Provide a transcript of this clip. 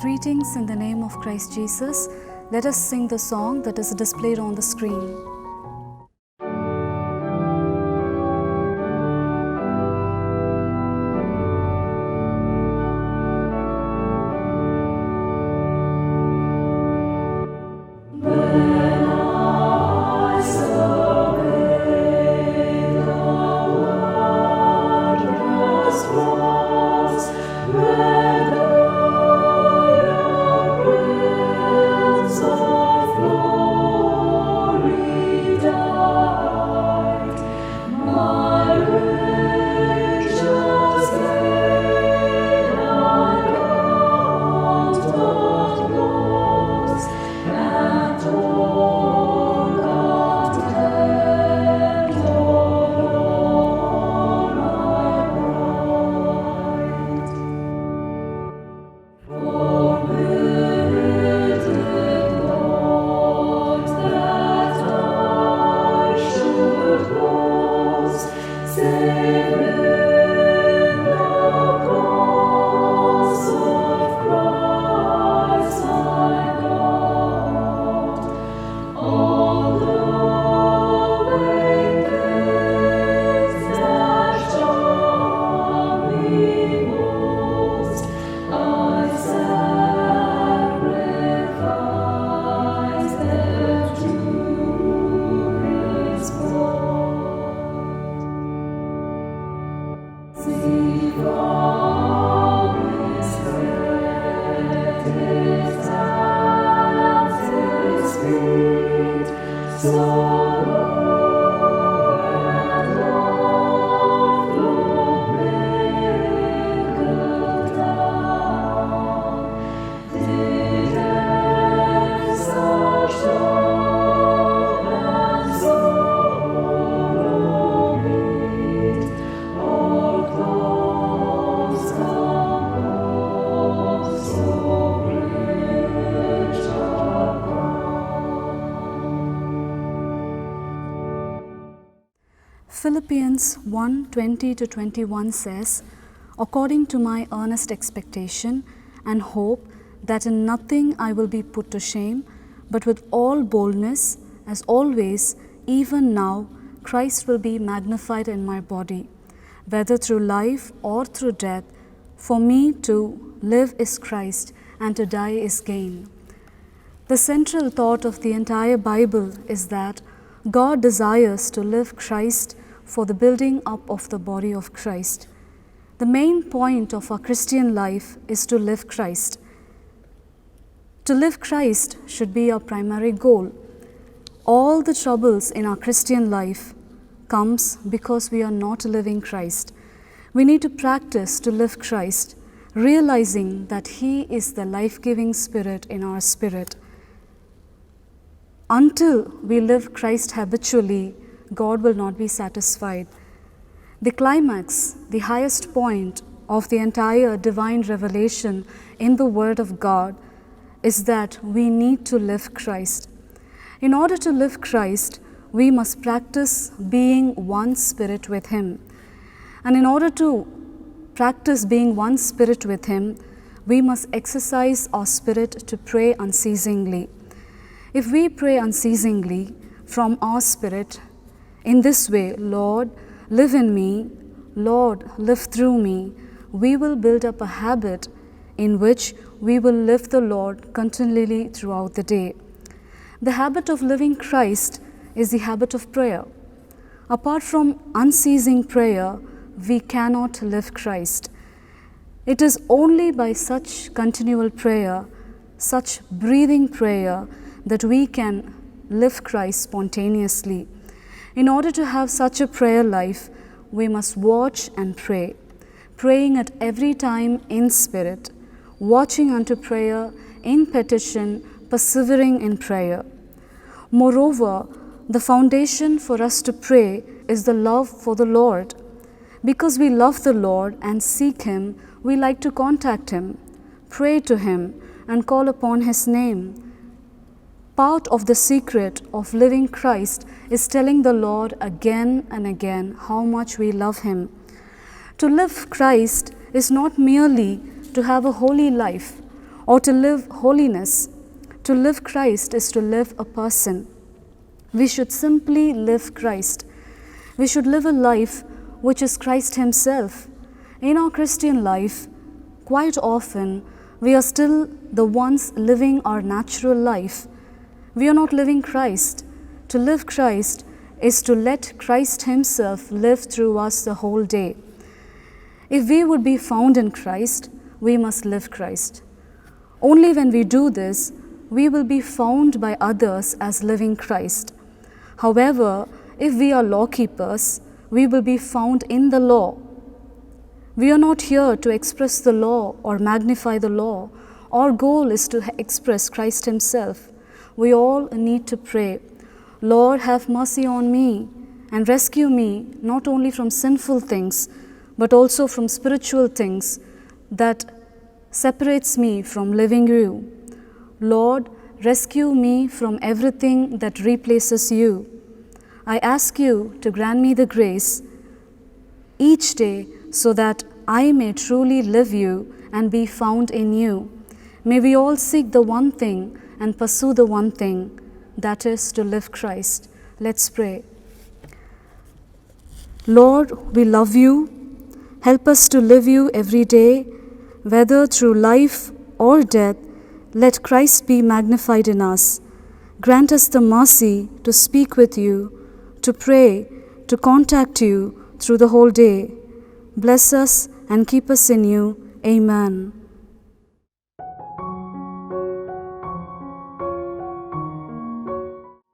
Greetings in the name of Christ Jesus. Let us sing the song that is displayed on the screen. Philippians 1:20-21 says, "According to my earnest expectation and hope that in nothing I will be put to shame, but with all boldness, as always, even now, Christ will be magnified in my body, whether through life or through death. For me to live is Christ, and to die is gain." The central thought of the entire Bible is that God desires to live Christ for the building up of the body of Christ. The main point of our Christian life is to live Christ. To live Christ should be our primary goal. All the troubles in our Christian life comes because we are not living Christ. We need to practice to live Christ, realizing that He is the life-giving Spirit in our spirit. Until we live Christ habitually, God will not be satisfied. The climax, the highest point of the entire divine revelation in the Word of God is that we need to live Christ. In order to live Christ, we must practice being one spirit with Him. And in order to practice being one spirit with Him, we must exercise our spirit to pray unceasingly. If we pray unceasingly from our spirit, in this way, "Lord, live in me, Lord, live through me," we will build up a habit in which we will live the Lord continually throughout the day. The habit of living Christ is the habit of prayer. Apart from unceasing prayer, we cannot live Christ. It is only by such continual prayer, such breathing prayer, that we can live Christ spontaneously. In order to have such a prayer life, we must watch and pray, praying at every time in spirit, watching unto prayer in petition, persevering in prayer. Moreover, the foundation for us to pray is the love for the Lord. Because we love the Lord and seek Him, we like to contact Him, pray to Him, and call upon His name. Part of the secret of living Christ is telling the Lord again and again how much we love Him. To live Christ is not merely to have a holy life or to live holiness. To live Christ is to live a person. We should simply live Christ. We should live a life which is Christ Himself. In our Christian life, quite often, we are still the ones living our natural life. We are not living Christ. To live Christ is to let Christ Himself live through us the whole day. If we would be found in Christ, we must live Christ. Only when we do this, we will be found by others as living Christ. However, if we are law keepers, we will be found in the law. We are not here to express the law or magnify the law. Our goal is to express Christ Himself. We all need to pray, Lord, have mercy on me and rescue me not only from sinful things, but also from spiritual things that separates me from living You. Lord, rescue me from everything that replaces You. I ask You to grant me the grace each day so that I may truly live You and be found in You. May we all seek the one thing and pursue the one thing, that is to live Christ. Let's pray. Lord, we love You. Help us to live You every day, whether through life or death. Let Christ be magnified in us. Grant us the mercy to speak with You, to pray, to contact You through the whole day. Bless us and keep us in You. Amen.